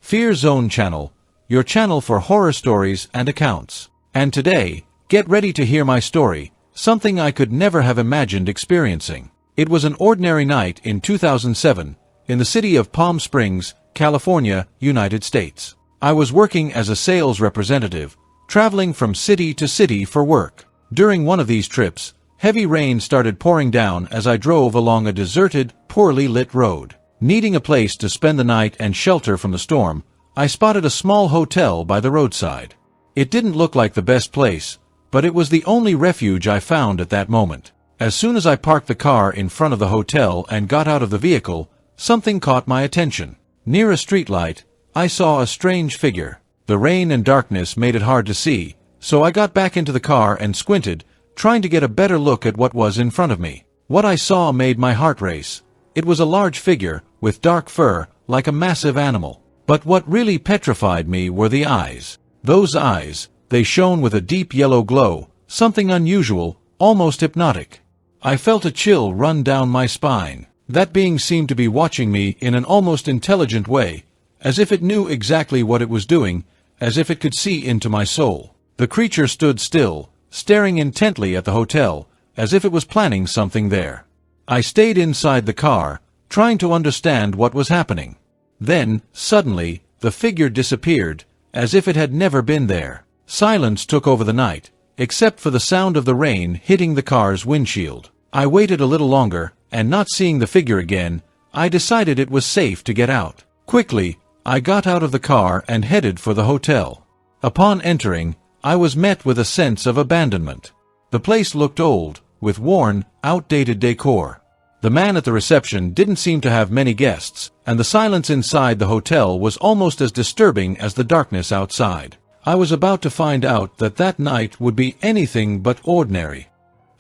Fear Zone channel, your channel for horror stories and accounts. And today, get ready to hear my story, something I could never have imagined experiencing. It was an ordinary night in 2007, in the city of Palm Springs, California, United States. I was working as a sales representative, traveling from city to city for work. During one of these trips, heavy rain started pouring down as I drove along a deserted, poorly lit road. Needing a place to spend the night and shelter from the storm, I spotted a small hotel by the roadside. It didn't look like the best place, but it was the only refuge I found at that moment. As soon as I parked the car in front of the hotel and got out of the vehicle, something caught my attention. Near a streetlight, I saw a strange figure. The rain and darkness made it hard to see, so I got back into the car and squinted, trying to get a better look at what was in front of me. What I saw made my heart race. It was a large figure, with dark fur, like a massive animal. But what really petrified me were the eyes. Those eyes, they shone with a deep yellow glow, something unusual, almost hypnotic. I felt a chill run down my spine. That being seemed to be watching me in an almost intelligent way, as if it knew exactly what it was doing, as if it could see into my soul. The creature stood still, staring intently at the hotel, as if it was planning something there. I stayed inside the car, trying to understand what was happening. Then, suddenly, the figure disappeared, as if it had never been there. Silence took over the night, except for the sound of the rain hitting the car's windshield. I waited a little longer, and not seeing the figure again, I decided it was safe to get out. Quickly, I got out of the car and headed for the hotel. Upon entering, I was met with a sense of abandonment. The place looked old, with worn, outdated decor. The man at the reception didn't seem to have many guests, and the silence inside the hotel was almost as disturbing as the darkness outside. I was about to find out that that night would be anything but ordinary.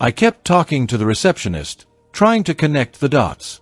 I kept talking to the receptionist, trying to connect the dots.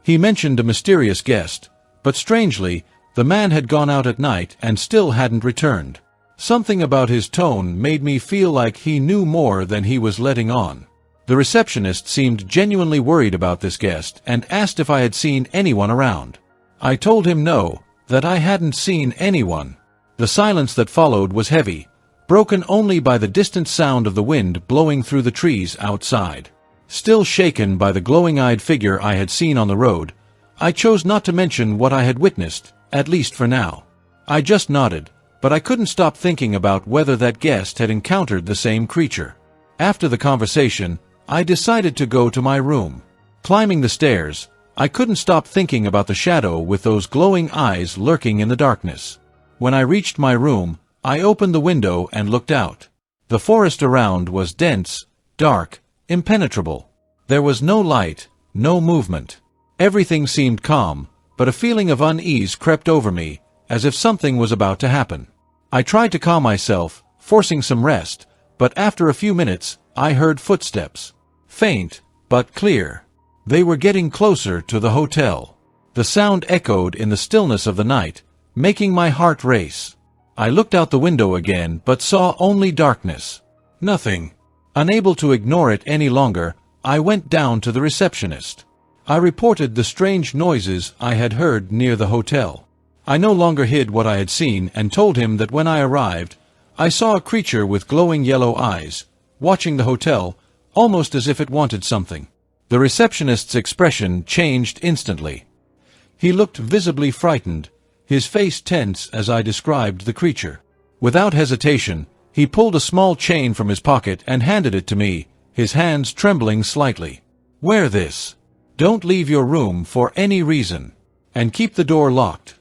He mentioned a mysterious guest, but strangely, the man had gone out at night and still hadn't returned. Something about his tone made me feel like he knew more than he was letting on. The receptionist seemed genuinely worried about this guest and asked if I had seen anyone around. I told him no, that I hadn't seen anyone. The silence that followed was heavy, broken only by the distant sound of the wind blowing through the trees outside. Still shaken by the glowing-eyed figure I had seen on the road, I chose not to mention what I had witnessed, at least for now. I just nodded, but I couldn't stop thinking about whether that guest had encountered the same creature. After the conversation, I decided to go to my room. Climbing the stairs, I couldn't stop thinking about the shadow with those glowing eyes lurking in the darkness. When I reached my room, I opened the window and looked out. The forest around was dense, dark, impenetrable. There was no light, no movement. Everything seemed calm, but a feeling of unease crept over me, as if something was about to happen. I tried to calm myself, forcing some rest, but after a few minutes, I heard footsteps. Faint, but clear. They were getting closer to the hotel. The sound echoed in the stillness of the night, making my heart race. I looked out the window again, but saw only darkness. Nothing. Unable to ignore it any longer, I went down to the receptionist. I reported the strange noises I had heard near the hotel. I no longer hid what I had seen and told him that when I arrived, I saw a creature with glowing yellow eyes, watching the hotel, almost as if it wanted something. The receptionist's expression changed instantly. He looked visibly frightened, his face tense as I described the creature. Without hesitation, he pulled a small chain from his pocket and handed it to me, his hands trembling slightly. "Wear this. Don't leave your room for any reason. And keep the door locked,"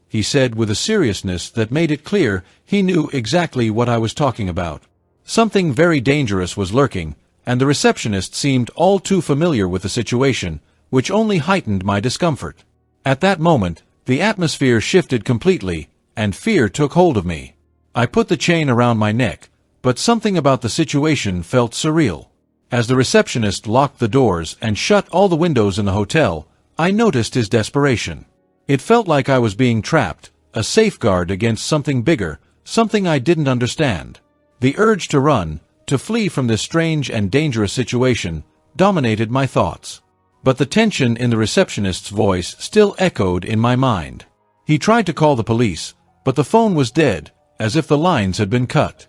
he said with a seriousness that made it clear he knew exactly what I was talking about. Something very dangerous was lurking, and the receptionist seemed all too familiar with the situation, which only heightened my discomfort. At that moment, the atmosphere shifted completely, and fear took hold of me. I put the chain around my neck, but something about the situation felt surreal. As the receptionist locked the doors and shut all the windows in the hotel, I noticed his desperation. It felt like I was being trapped, a safeguard against something bigger, something I didn't understand. The urge to run, to flee from this strange and dangerous situation, dominated my thoughts. But the tension in the receptionist's voice still echoed in my mind. He tried to call the police, but the phone was dead, as if the lines had been cut.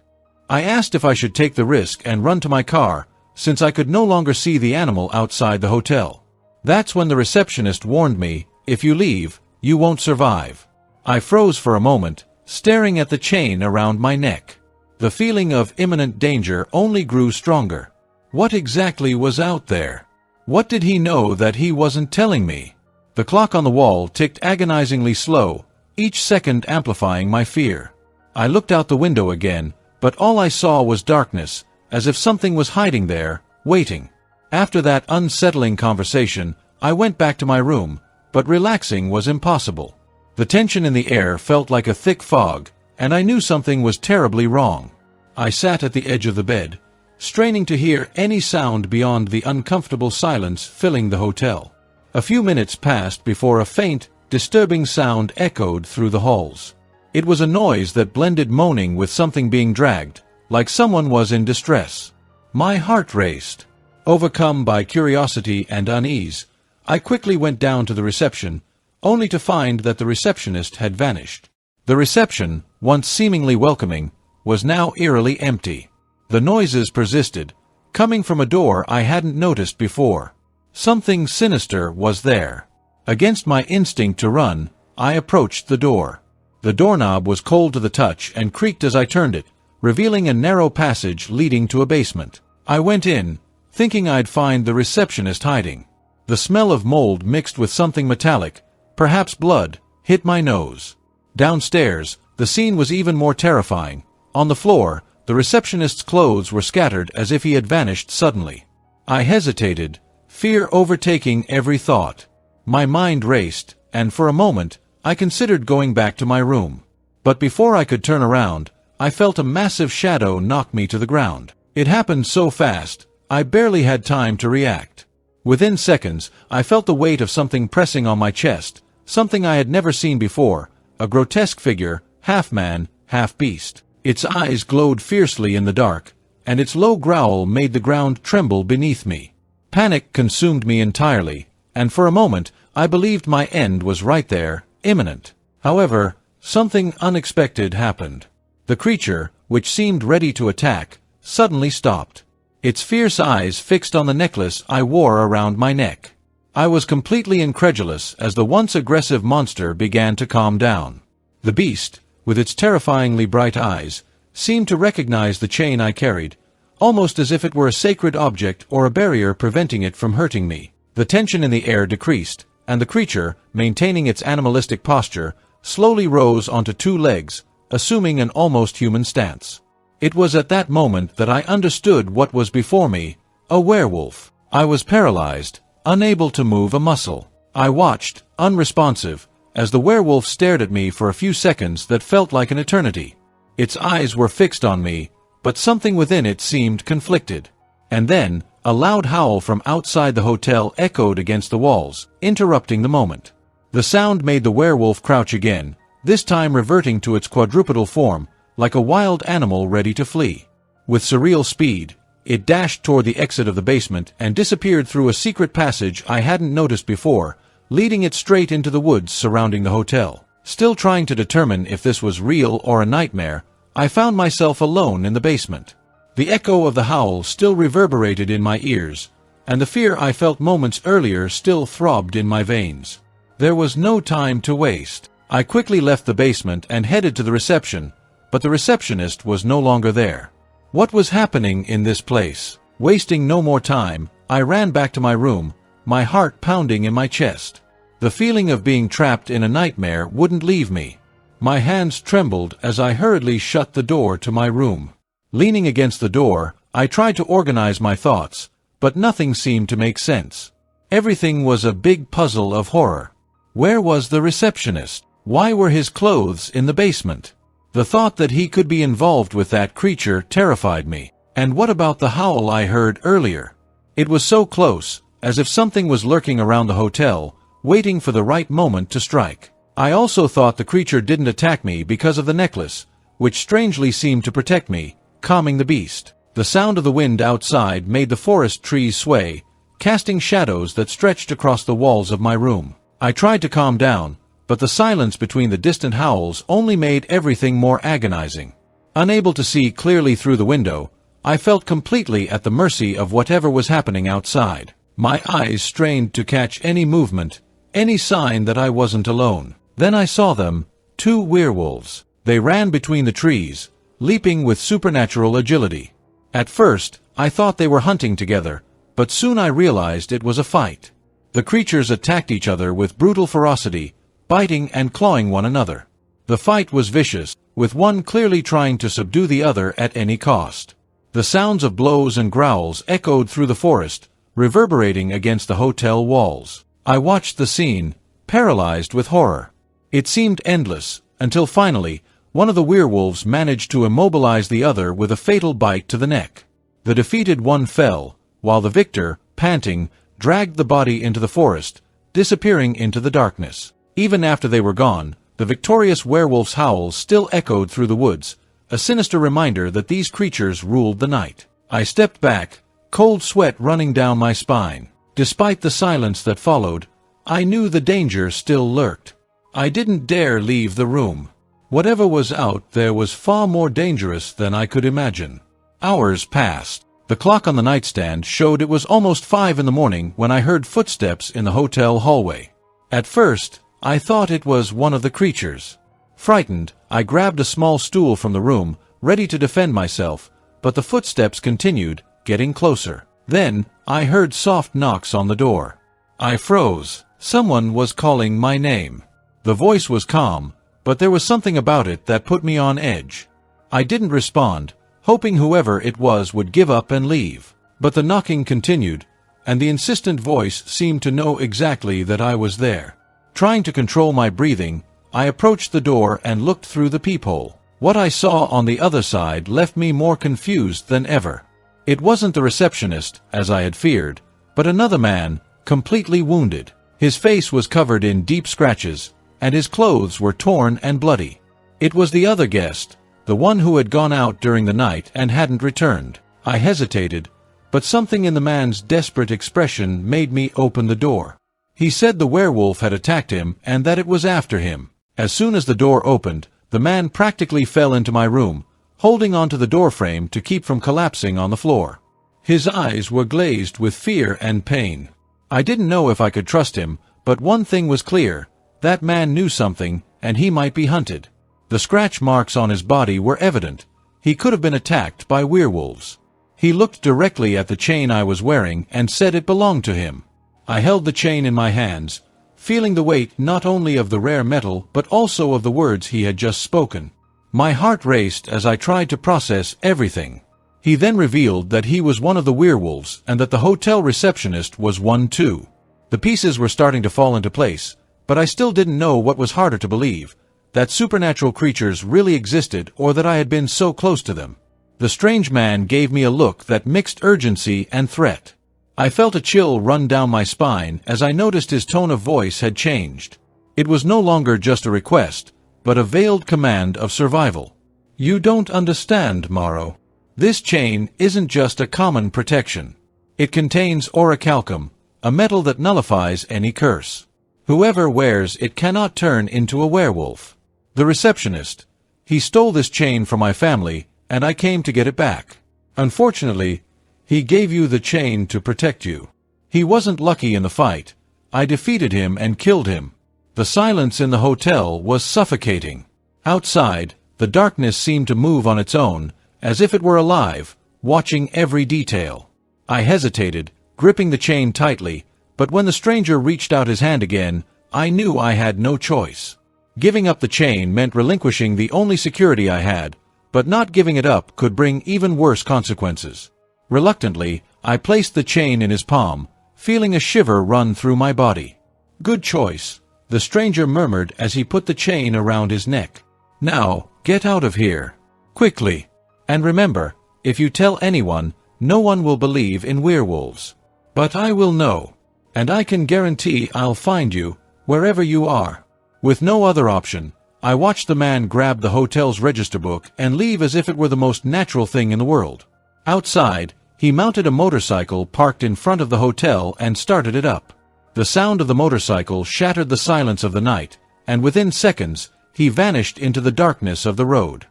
I asked if I should take the risk and run to my car, since I could no longer see the animal outside the hotel. That's when the receptionist warned me, "If you leave, you won't survive." I froze for a moment, staring at the chain around my neck. The feeling of imminent danger only grew stronger. What exactly was out there? What did he know that he wasn't telling me? The clock on the wall ticked agonizingly slow, each second amplifying my fear. I looked out the window again, but all I saw was darkness, as if something was hiding there, waiting. After that unsettling conversation, I went back to my room, but relaxing was impossible. The tension in the air felt like a thick fog, and I knew something was terribly wrong. I sat at the edge of the bed, straining to hear any sound beyond the uncomfortable silence filling the hotel. A few minutes passed before a faint, disturbing sound echoed through the halls. It was a noise that blended moaning with something being dragged, like someone was in distress. My heart raced. Overcome by curiosity and unease, I quickly went down to the reception, only to find that the receptionist had vanished. The reception, once seemingly welcoming, was now eerily empty. The noises persisted, coming from a door I hadn't noticed before. Something sinister was there. Against my instinct to run, I approached the door. The doorknob was cold to the touch and creaked as I turned it, revealing a narrow passage leading to a basement. I went in, thinking I'd find the receptionist hiding. The smell of mold mixed with something metallic, perhaps blood, hit my nose. Downstairs, the scene was even more terrifying. On the floor, the receptionist's clothes were scattered as if he had vanished suddenly. I hesitated, fear overtaking every thought. My mind raced, and for a moment, I considered going back to my room. But before I could turn around, I felt a massive shadow knock me to the ground. It happened so fast, I barely had time to react. Within seconds, I felt the weight of something pressing on my chest, something I had never seen before, a grotesque figure, half man, half beast. Its eyes glowed fiercely in the dark, and its low growl made the ground tremble beneath me. Panic consumed me entirely, and for a moment, I believed my end was right there, imminent. However, something unexpected happened. The creature, which seemed ready to attack, suddenly stopped. Its fierce eyes fixed on the necklace I wore around my neck. I was completely incredulous as the once aggressive monster began to calm down. The beast, with its terrifyingly bright eyes, seemed to recognize the chain I carried, almost as if it were a sacred object or a barrier preventing it from hurting me. The tension in the air decreased, and the creature, maintaining its animalistic posture, slowly rose onto two legs, assuming an almost human stance. It was at that moment that I understood what was before me, a werewolf. I was paralyzed, unable to move a muscle. I watched, unresponsive, as the werewolf stared at me for a few seconds that felt like an eternity. Its eyes were fixed on me, but something within it seemed conflicted. And then, a loud howl from outside the hotel echoed against the walls, interrupting the moment. The sound made the werewolf crouch again, this time reverting to its quadrupedal form, like a wild animal ready to flee. With surreal speed, it dashed toward the exit of the basement and disappeared through a secret passage I hadn't noticed before, leading it straight into the woods surrounding the hotel. Still trying to determine if this was real or a nightmare, I found myself alone in the basement. The echo of the howl still reverberated in my ears, and the fear I felt moments earlier still throbbed in my veins. There was no time to waste. I quickly left the basement and headed to the reception, but the receptionist was no longer there. What was happening in this place? Wasting no more time, I ran back to my room, my heart pounding in my chest. The feeling of being trapped in a nightmare wouldn't leave me. My hands trembled as I hurriedly shut the door to my room. Leaning against the door, I tried to organize my thoughts, but nothing seemed to make sense. Everything was a big puzzle of horror. Where was the receptionist? Why were his clothes in the basement? The thought that he could be involved with that creature terrified me. And what about the howl I heard earlier? It was so close, as if something was lurking around the hotel, waiting for the right moment to strike. I also thought the creature didn't attack me because of the necklace, which strangely seemed to protect me, calming the beast. The sound of the wind outside made the forest trees sway, casting shadows that stretched across the walls of my room. I tried to calm down, but the silence between the distant howls only made everything more agonizing. Unable to see clearly through the window, I felt completely at the mercy of whatever was happening outside. My eyes strained to catch any movement, any sign that I wasn't alone. Then I saw them, 2 werewolves. They ran between the trees, leaping with supernatural agility. At first, I thought they were hunting together, but soon I realized it was a fight. The creatures attacked each other with brutal ferocity, biting and clawing one another. The fight was vicious, with one clearly trying to subdue the other at any cost. The sounds of blows and growls echoed through the forest, reverberating against the hotel walls. I watched the scene, paralyzed with horror. It seemed endless, until finally, one of the werewolves managed to immobilize the other with a fatal bite to the neck. The defeated one fell, while the victor, panting, dragged the body into the forest, disappearing into the darkness. Even after they were gone, the victorious werewolf's howls still echoed through the woods, a sinister reminder that these creatures ruled the night. I stepped back, cold sweat running down my spine. Despite the silence that followed, I knew the danger still lurked. I didn't dare leave the room. Whatever was out there was far more dangerous than I could imagine. Hours passed. The clock on the nightstand showed it was almost 5 in the morning when I heard footsteps in the hotel hallway. At first, I thought it was one of the creatures. Frightened, I grabbed a small stool from the room, ready to defend myself, but the footsteps continued, getting closer. Then, I heard soft knocks on the door. I froze. Someone was calling my name. The voice was calm, but there was something about it that put me on edge. I didn't respond, hoping whoever it was would give up and leave. But the knocking continued, and the insistent voice seemed to know exactly that I was there. Trying to control my breathing, I approached the door and looked through the peephole. What I saw on the other side left me more confused than ever. It wasn't the receptionist, as I had feared, but another man, completely wounded. His face was covered in deep scratches, and his clothes were torn and bloody. It was the other guest, the one who had gone out during the night and hadn't returned. I hesitated, but something in the man's desperate expression made me open the door. He said the werewolf had attacked him and that it was after him. As soon as the door opened, the man practically fell into my room, holding onto the doorframe to keep from collapsing on the floor. His eyes were glazed with fear and pain. I didn't know if I could trust him, but one thing was clear: that man knew something, and he might be hunted. The scratch marks on his body were evident. He could have been attacked by werewolves. He looked directly at the chain I was wearing and said it belonged to him. I held the chain in my hands, feeling the weight not only of the rare metal but also of the words he had just spoken. My heart raced as I tried to process everything. He then revealed that he was one of the werewolves and that the hotel receptionist was one too. The pieces were starting to fall into place, but I still didn't know what was harder to believe: that supernatural creatures really existed or that I had been so close to them. The strange man gave me a look that mixed urgency and threat. I felt a chill run down my spine as I noticed his tone of voice had changed. It was no longer just a request, but a veiled command of survival. "You don't understand, Morrow. This chain isn't just a common protection. It contains orichalcum, a metal that nullifies any curse. Whoever wears it cannot turn into a werewolf. The receptionist, he stole this chain from my family, and I came to get it back. Unfortunately, he gave you the chain to protect you. He wasn't lucky in the fight. I defeated him and killed him." The silence in the hotel was suffocating. Outside, the darkness seemed to move on its own, as if it were alive, watching every detail. I hesitated, gripping the chain tightly, but when the stranger reached out his hand again, I knew I had no choice. Giving up the chain meant relinquishing the only security I had, but not giving it up could bring even worse consequences. Reluctantly, I placed the chain in his palm, feeling a shiver run through my body. "Good choice," the stranger murmured as he put the chain around his neck. "Now, get out of here. Quickly. And remember, if you tell anyone, no one will believe in werewolves. But I will know. And I can guarantee I'll find you, wherever you are." With no other option, I watched the man grab the hotel's register book and leave as if it were the most natural thing in the world. Outside, he mounted a motorcycle parked in front of the hotel and started it up. The sound of the motorcycle shattered the silence of the night, and within seconds, he vanished into the darkness of the road.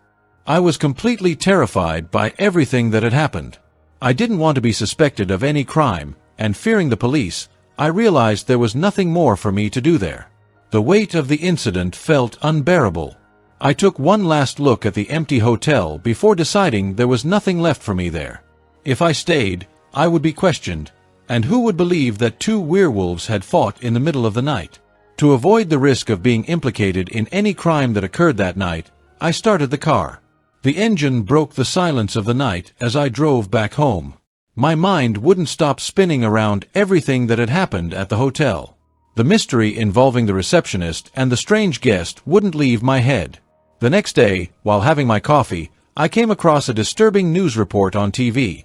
I was completely terrified by everything that had happened. I didn't want to be suspected of any crime, and fearing the police, I realized there was nothing more for me to do there. The weight of the incident felt unbearable. I took one last look at the empty hotel before deciding there was nothing left for me there. If I stayed, I would be questioned, and who would believe that two werewolves had fought in the middle of the night? To avoid the risk of being implicated in any crime that occurred that night, I started the car. The engine broke the silence of the night as I drove back home. My mind wouldn't stop spinning around everything that had happened at the hotel. The mystery involving the receptionist and the strange guest wouldn't leave my head. The next day, while having my coffee, I came across a disturbing news report on TV.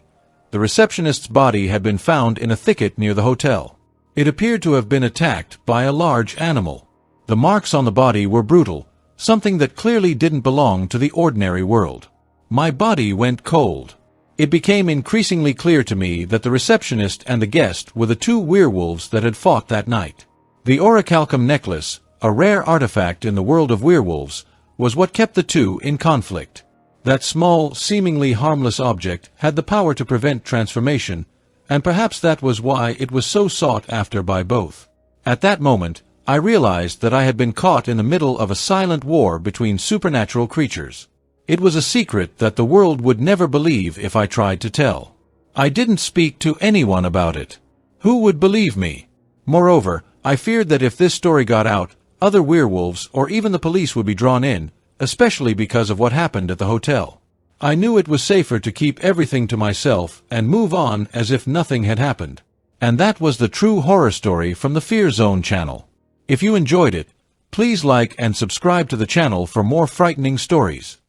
The receptionist's body had been found in a thicket near the hotel. It appeared to have been attacked by a large animal. The marks on the body were brutal, something that clearly didn't belong to the ordinary world. My body went cold. It became increasingly clear to me that the receptionist and the guest were the two werewolves that had fought that night. The orichalcum necklace, a rare artifact in the world of werewolves, was what kept the two in conflict. That small, seemingly harmless object had the power to prevent transformation, and perhaps that was why it was so sought after by both. At that moment, I realized that I had been caught in the middle of a silent war between supernatural creatures. It was a secret that the world would never believe if I tried to tell. I didn't speak to anyone about it. Who would believe me? Moreover, I feared that if this story got out, other werewolves or even the police would be drawn in, especially because of what happened at the hotel. I knew it was safer to keep everything to myself and move on as if nothing had happened. And that was the true horror story from the Fear Zone channel. If you enjoyed it, please like and subscribe to the channel for more frightening stories.